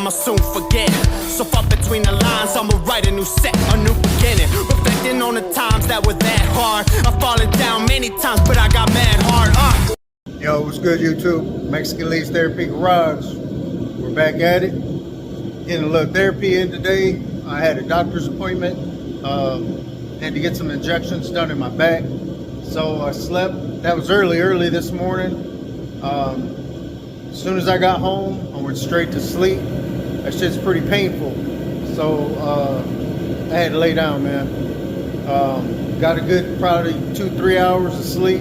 I'ma soon forget. So far between the lines, I'ma write a new set, a new beginning. Reflecting on the times that were that hard. I've fallen down many times, but I got mad hard. Yo, what's good, YouTube? Mexican Leads Therapy Garage. We're back at it. Getting a little therapy in today. I had a doctor's appointment. Had to get some injections done in my back. So I slept. That was early this morning. As soon as I got home, I went straight to sleep. That shit's pretty painful. So I had to lay down, man. Got a good probably 2-3 hours of sleep.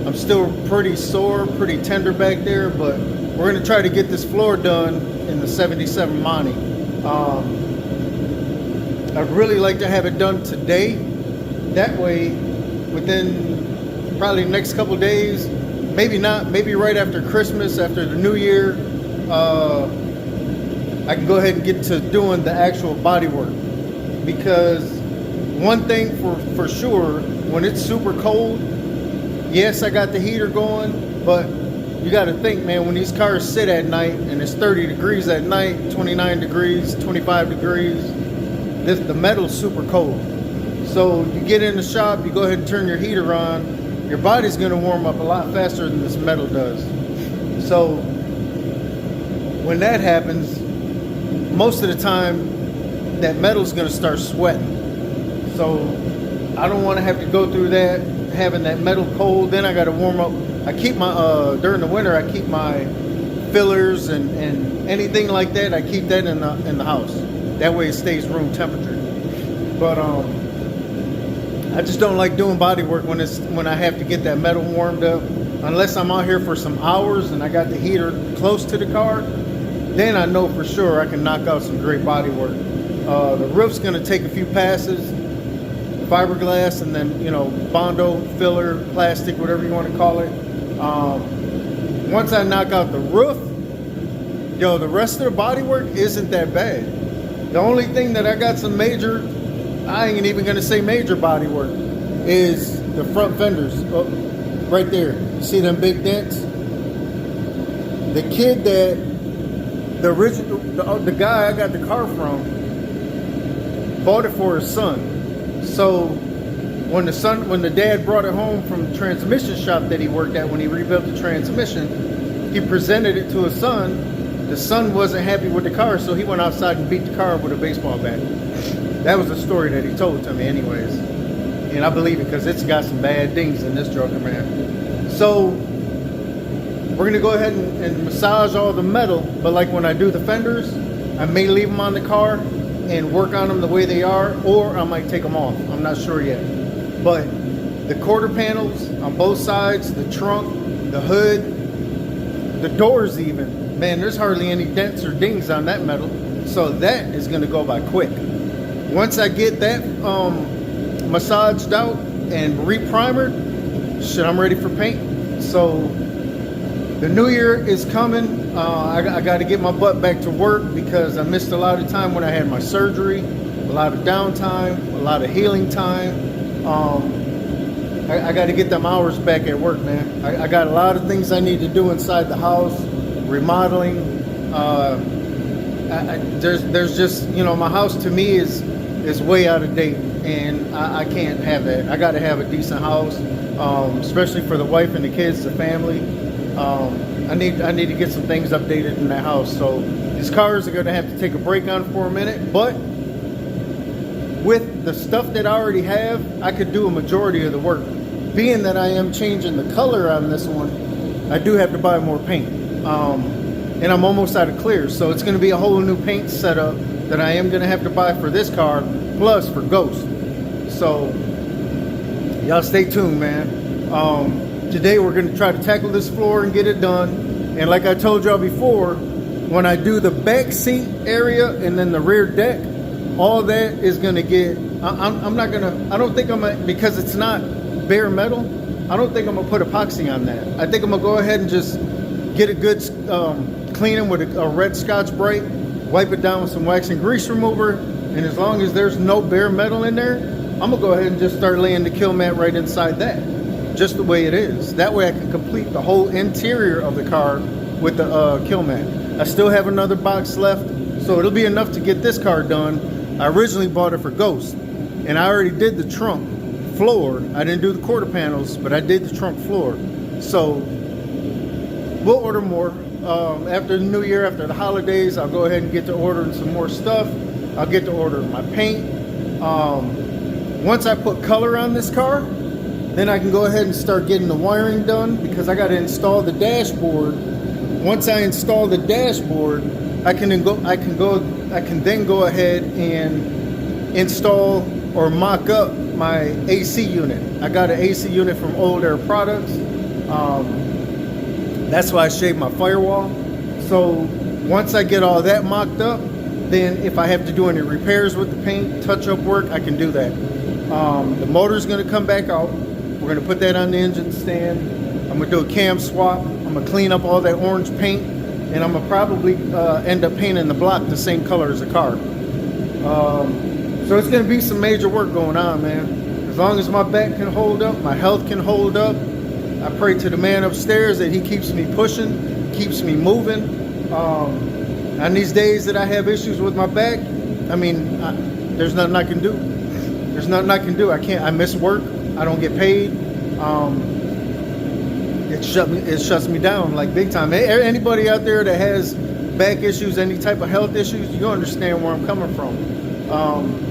I'm still pretty sore, pretty tender back there, but we're gonna try to get this floor done in the 77 Monty. I'd really like to have it done today. That way, within probably the next couple days, maybe not, maybe right after Christmas, after the New Year, I can go ahead and get to doing the actual body work. Because one thing for sure, when it's super cold, yes, I got the heater going, but you got to think, man, when these cars sit at night and it's 30 degrees at night, 29 degrees, 25 degrees, the metal's super cold. So you get in the shop, you go ahead and turn your heater on, your body's going to warm up a lot faster than this metal does. So when that happens, most of the time, that metal's going to start sweating. So I don't want to have to go through that, having that metal cold. Then I got to warm up. I keep my during the winter, I keep my fillers and anything like that. I keep that in the house. That way it stays room temperature. But I just don't like doing body work when I have to get that metal warmed up. Unless I'm out here for some hours and I got the heater close to the car, then I know for sure I can knock out some great body work. The roof's gonna take a few passes, fiberglass, and then, you know, Bondo, filler, plastic, whatever you want to call it. Once I knock out the roof, yo, the rest of the body work isn't that bad. The only thing that I got some major, I ain't even gonna say major body work, is the front fenders. Oh, right there, you see them big dents? The kid the guy I got the car from bought it for his son. So when the dad brought it home from the transmission shop that he worked at, when he rebuilt the transmission, he presented it to his son. The son wasn't happy with the car, so he went outside and beat the car up with a baseball bat. That was the story that he told to me anyways. And I believe it, because it's got some bad dings in this joker, man. So we're gonna go ahead and massage all the metal, but like when I do the fenders, I may leave them on the car and work on them the way they are, or I might take them off. I'm not sure yet. But the quarter panels on both sides, the trunk, the hood, the doors even, man, there's hardly any dents or dings on that metal. So that is gonna go by quick. Once I get that massaged out and re-primered, shit, I'm ready for paint. So the new year is coming. I got to get my butt back to work because I missed a lot of time when I had my surgery, a lot of downtime, a lot of healing time. I got to get them hours back at work, man. I got a lot of things I need to do inside the house, remodeling. There's just, you know, my house to me is way out of date, and I can't have that. I got to have a decent house, especially for the wife and the kids, the family. I need to get some things updated in that house. So these cars are going to have to take a break on for a minute, but with the stuff that I already have, I could do a majority of the work. Being that I am changing the color on this one, I do have to buy more paint. And I'm almost out of clear, so it's going to be a whole new paint setup that I am going to have to buy for this car, plus for Ghost. So y'all stay tuned, man. Today we're going to try to tackle this floor and get it done. And like I told y'all before, when I do the back seat area and then the rear deck, all that is going to get, I'm not going to, I don't think I'm going to, because it's not bare metal, I don't think I'm going to put epoxy on that. I think I'm going to go ahead and just get a good cleaning with a red Scotch-Brite, wipe it down with some wax and grease remover, and as long as there's no bare metal in there, I'm going to go ahead and just start laying the KILMAT right inside that. Just the way it is. That way I can complete the whole interior of the car with the KILMAT. I still have another box left So it'll be enough to get this car done. I originally bought it for Ghost, and I already did the trunk floor. I didn't do the quarter panels, but I did the trunk floor. So we'll order more. After the new year, after the holidays, I'll go ahead and get to ordering some more stuff. I'll get to ordering my paint. Once I put color on this car, then I can go ahead and start getting the wiring done, because I got to install the dashboard. Once I install the dashboard, I can then go ahead and install or mock up my AC unit. I got an AC unit from Old Air Products. That's why I shaved my firewall. So once I get all that mocked up, then if I have to do any repairs with the paint, touch-up work, I can do that. The motor's gonna come back out. We're gonna put that on the engine stand. I'm gonna do a cam swap. I'm gonna clean up all that orange paint, and I'm gonna probably end up painting the block the same color as the car. So it's gonna be some major work going on, man. As long as my back can hold up, my health can hold up, I pray to the man upstairs that he keeps me pushing, keeps me moving. On these days that I have issues with my back, I mean, there's nothing I can do. There's nothing I can do. I miss work. I don't get paid. It shuts me down like big time. Anybody out there that has back issues, any type of health issues, you understand where I'm coming from.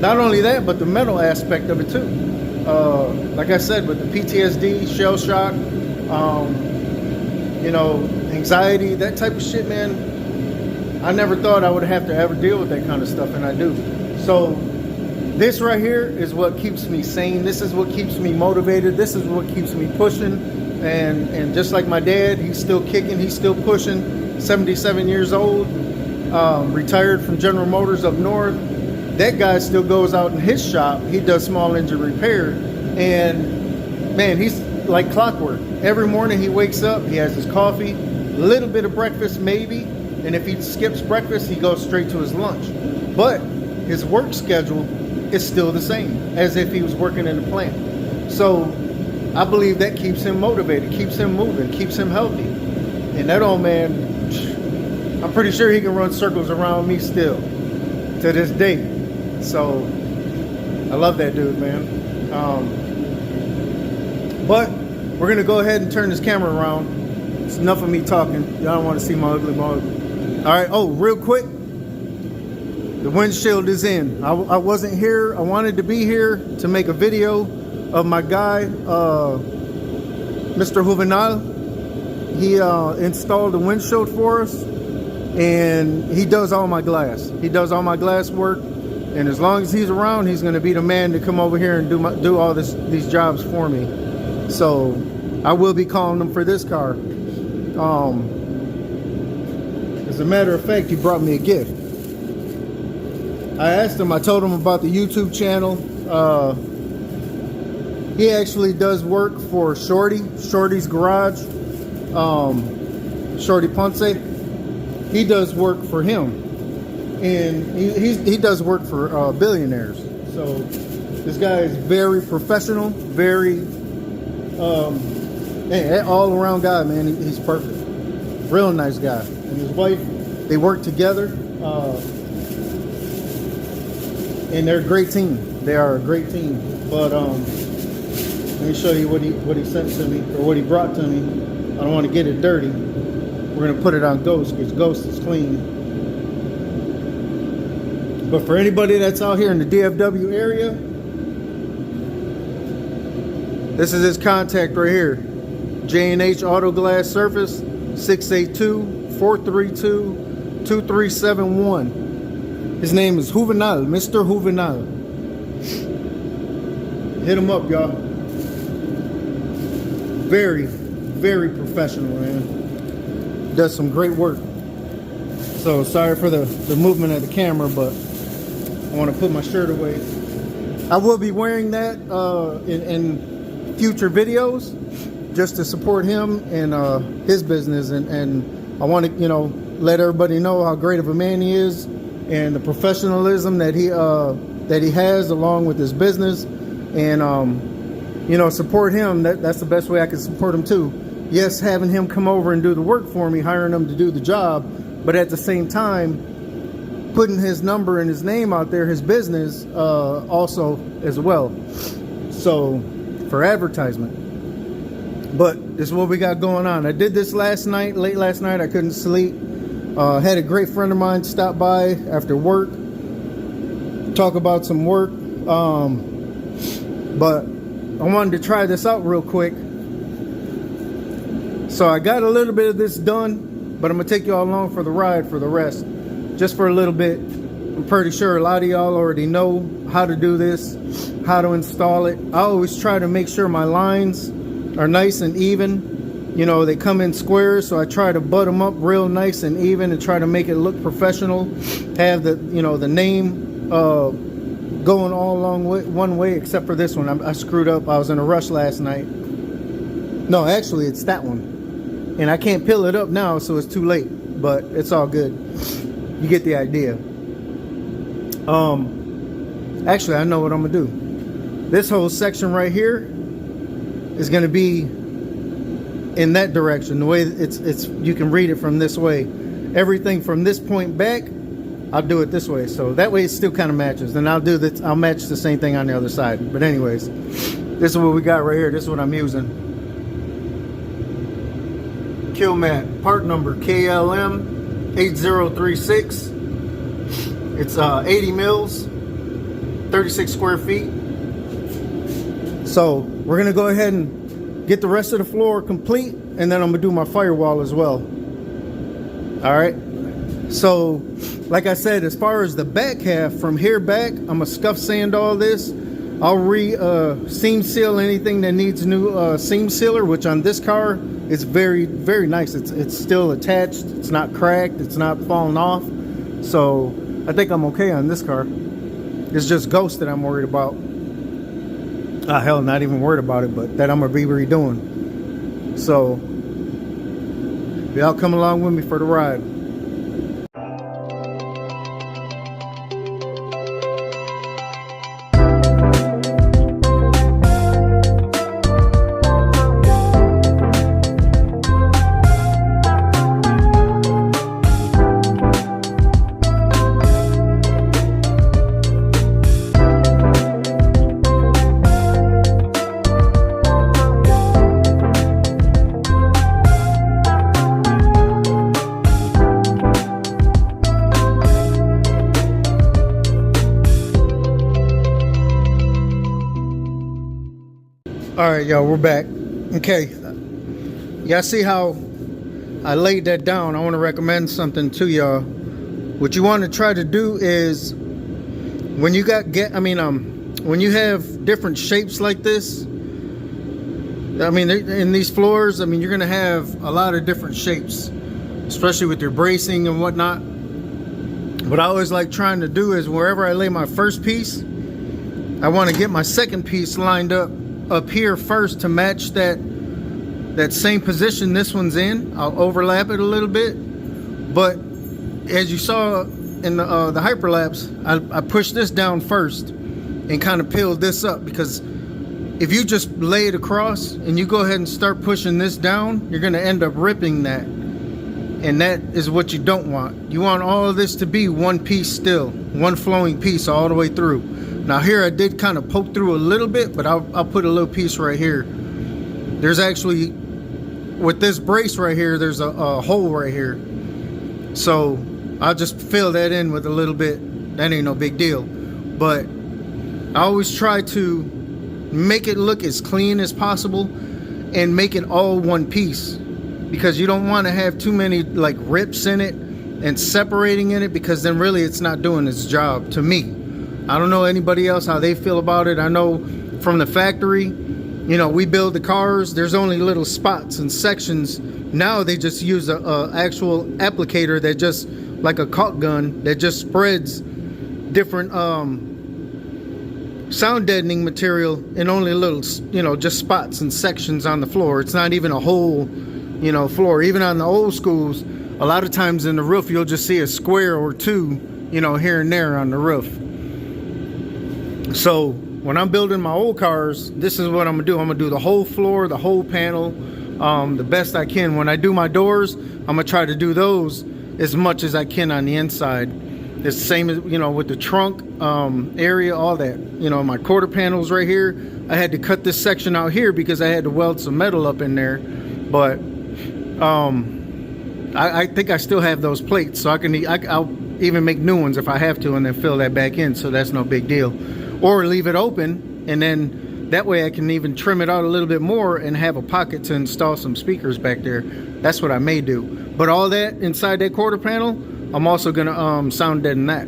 Not only that, but the mental aspect of it too. Like I said, with the PTSD, shell shock, you know, anxiety, that type of shit, man. I never thought I would have to ever deal with that kind of stuff, and I do. So this right here is what keeps me sane. This is what keeps me motivated. This is what keeps me pushing. And just like my dad, he's still kicking, he's still pushing. 77 years old, retired from General Motors up north. That guy still goes out in his shop. He does small engine repair, and man, he's like clockwork. Every morning he wakes up, he has his coffee, a little bit of breakfast maybe, and if he skips breakfast, he goes straight to his lunch. But his work schedule is still the same as if he was working in a plant. So I believe that keeps him motivated, keeps him moving, keeps him healthy. And that old man, I'm pretty sure he can run circles around me still to this day. So I love that dude, man. But we're gonna go ahead and turn this camera around. It's enough of me talking. Y'all don't want to see my ugly mug. All right. Oh, real quick, the windshield is in. I wasn't here. I wanted to be here to make a video of my guy, Mr. Juvenal. He installed the windshield for us, and he does all my glass. He does all my glass work. And as long as he's around, he's going to be the man to come over here and do all these jobs for me. So I will be calling him for this car. As a matter of fact, he brought me a gift. I asked him, I told him about the YouTube channel. He actually does work for Shorty's Garage, Shorty Ponce. He does work for him. And he does work for billionaires. So this guy is very professional, very all around guy, man. He's perfect, real nice guy. And his wife, they work together, and they're a great team. They are a great team. But let me show you what he sent to me, or what he brought to me. I don't want to get it dirty. We're gonna put it on Ghost because Ghost is clean. But for anybody that's out here in the DFW area, this is his contact right here. J&H Auto Glass Surface, 682-432-2371. His name is Juvenal, Mr. Juvenal. Hit him up, y'all. Very, very professional, man. Does some great work. So sorry for the movement of the camera, but I want to put my shirt away. I will be wearing that in future videos just to support him and his business, and I want to, you know, let everybody know how great of a man he is and the professionalism that he has along with his business, and you know, support him. That's the best way I can support him too. Yes, having him come over and do the work for me, hiring him to do the job, but at the same time, putting his number and his name out there, his business, also as well. So for advertisement. But this is what we got going on. I did this last night, late last night. I couldn't sleep. Had a great friend of mine stop by after work, talk about some work. But I wanted to try this out real quick. So I got a little bit of this done, but I'm gonna take y'all along for the ride for the rest, just for a little bit. I'm pretty sure a lot of y'all already know how to do this, how to install it. I always try to make sure my lines are nice and even. You know, they come in squares, so I try to butt them up real nice and even and try to make it look professional. Have the, you know, the name going all along one way, except for this one. I screwed up. I was in a rush last night. No, actually, it's that one. And I can't peel it up now, so it's too late. But it's all good. You get the idea. Actually, I know what I'm gonna do. This whole section right here is gonna be in that direction. The way it's you can read it from this way. Everything from this point back, I'll do it this way. So that way it still kind of matches. Then I'll match the same thing on the other side. But anyways, this is what we got right here. This is what I'm using. KILMAT, part number KLM 8036. It's 80 mils, 36 square feet. So we're gonna go ahead and get the rest of the floor complete, and then I'm gonna do my firewall as well. All right. So, like I said, as far as the back half, from here back, I'm gonna scuff sand all this. I'll seam seal anything that needs new seam sealer, which on this car is very, very nice. It's still attached. It's not cracked. It's not falling off. So I think I'm okay on this car. It's just ghost that I'm worried about. Hell, not even worried about it, but that I'm gonna be redoing. So y'all come along with me for the ride. All right, y'all, we're back. Okay, y'all see how I laid that down? I want to recommend something to y'all. What you want to try to do is when you when you have different shapes like this, I mean, in these floors, I mean, you're gonna have a lot of different shapes, especially with your bracing and whatnot. What I always like trying to do is wherever I lay my first piece, I want to get my second piece lined up here first to match that same position this one's in. I'll overlap it a little bit, but as you saw in the hyperlapse, I pushed this down first and kind of peeled this up, because if you just lay it across and you go ahead and start pushing this down, you're going to end up ripping that, and that is what you don't want. You want all of this to be one piece still, one flowing piece all the way through. Now here I did kind of poke through a little bit, but I'll put a little piece right here. There's actually, with this brace right here, there's a hole right here. So I'll just fill that in with a little bit. That ain't no big deal. But I always try to make it look as clean as possible and make it all one piece, because you don't want to have too many like rips in it and separating in it, because then really it's not doing its job to me. I don't know anybody else how they feel about it. I know from the factory, you know, we build the cars, there's only little spots and sections. Now they just use a actual applicator that just, like a caulk gun, that just spreads different sound deadening material in only little, you know, just spots and sections on the floor. It's not even a whole, you know, floor. Even on the old schools, a lot of times in the roof, you'll just see a square or two, you know, here and there on the roof. So when I'm building my old cars, this is what I'm gonna do. I'm gonna do the whole floor, the whole panel, the best I can. When I do my doors, I'm gonna try to do those as much as I can on the inside. It's the same as, you know, with the trunk area, all that. You know, my quarter panels right here, I had to cut this section out here because I had to weld some metal up in there. But I think I still have those plates, so I'll even make new ones if I have to, and then fill that back in, so that's no big deal. Or leave it open, and then that way I can even trim it out a little bit more and have a pocket to install some speakers back there. That's what I may do. But all that inside that quarter panel, I'm also gonna sound deaden that.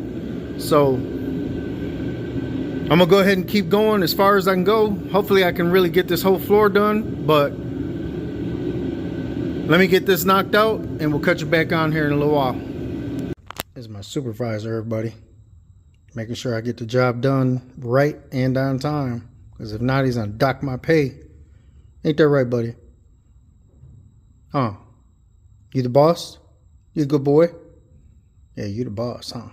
So I'm gonna go ahead and keep going as far as I can go. Hopefully I can really get this whole floor done, but let me get this knocked out and we'll cut you back on here in a little while. This is my supervisor, everybody. Making sure I get the job done right and on time. Because if not, he's gonna dock my pay. Ain't that right, buddy? Huh? You the boss? You a good boy? Yeah, you the boss, huh?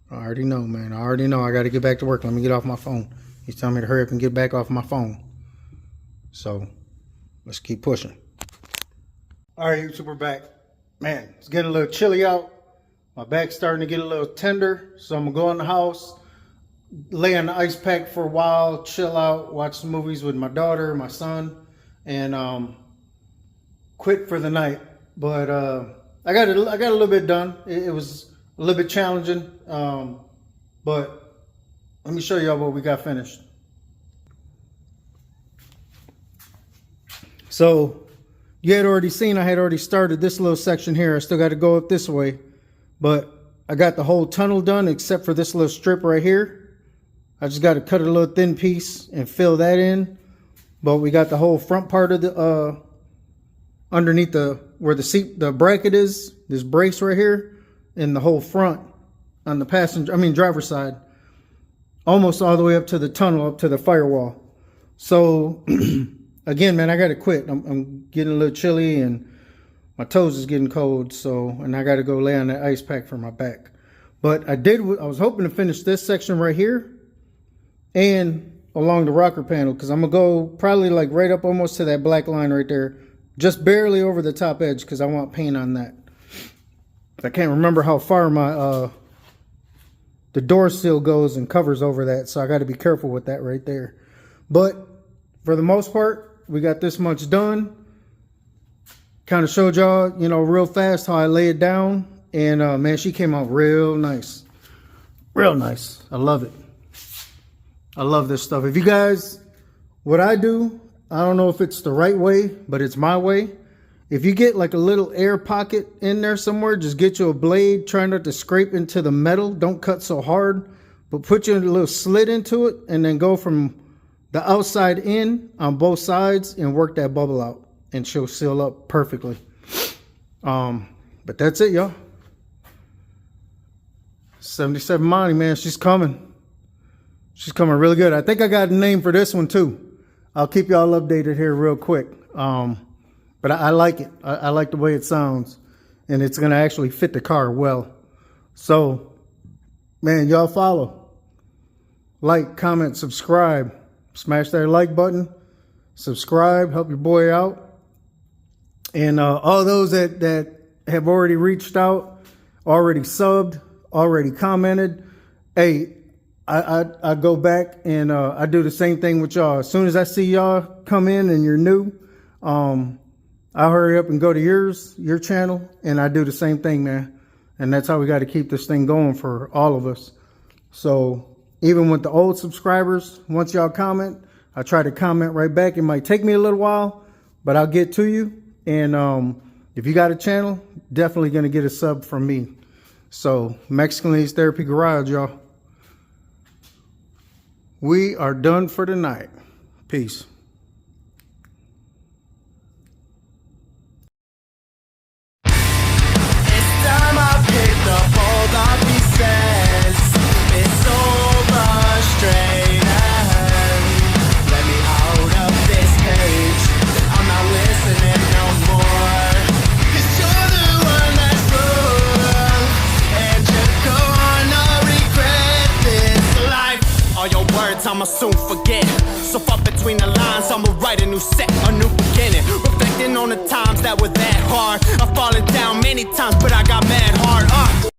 I already know, man. I already know. I got to get back to work. Let me get off my phone. He's telling me to hurry up and get back off my phone. So, let's keep pushing. All right, YouTube, we're back. Man, it's getting a little chilly out. My back's starting to get a little tender. So I'm going to go in the house, lay on the ice pack for a while, chill out, watch some movies with my daughter, my son, and quit for the night. But I got a little bit done. It was a little bit challenging, but let me show y'all what we got finished. So you had already seen I had already started this little section here. I still got to go up this way, but I got the whole tunnel done except for this little strip right here. I just got to cut a little thin piece and fill that in. But we got the whole front part of the underneath where the bracket is, this brace right here, and the whole front on the driver's side, almost all the way up to the tunnel, up to the firewall. So again, man, I gotta quit. I'm getting a little chilly and my toes is getting cold, and I gotta go lay on that ice pack for my back. But I was hoping to finish this section right here and along the rocker panel, because I'm gonna go probably like right up almost to that black line right there, just barely over the top edge, because I want paint on that. I can't remember how far my the door sill goes and covers over that, so I got to be careful with that right there. But for the most part, we got this much done. Kind of showed y'all, you know, real fast how I lay it down, and man, she came out real nice, real nice. I love it. I love this stuff. If you guys, what I do, I don't know if it's the right way, but it's my way. If you get like a little air pocket in there somewhere, just get you a blade. Try not to scrape into the metal. Don't cut so hard, but put you a little slit into it and then go from the outside in on both sides and work that bubble out, and she'll seal up perfectly. But that's it, y'all. 77 Monty, man, she's coming. She's coming really good. I think I got a name for this one too. I'll keep y'all updated here real quick. But I like it. I like the way it sounds, and it's going to actually fit the car well. So, man, y'all follow, like, comment, subscribe, smash that like button, subscribe, help your boy out. And all those that have already reached out, already subbed, already commented, hey, I go back and I do the same thing with y'all. As soon as I see y'all come in and you're new, I'll hurry up and go to your channel, and I do the same thing, man. And that's how we got to keep this thing going for all of us. So even with the old subscribers, once y'all comment, I try to comment right back. It might take me a little while, but I'll get to you. And if you got a channel, definitely going to get a sub from me. So Mexican Ladies Therapy Garage, y'all. We are done for tonight. Peace. I'ma soon forget. So far between the lines, I'ma write a new set, a new beginning. Reflecting on the times that were that hard. I've fallen down many times, but I got mad hard.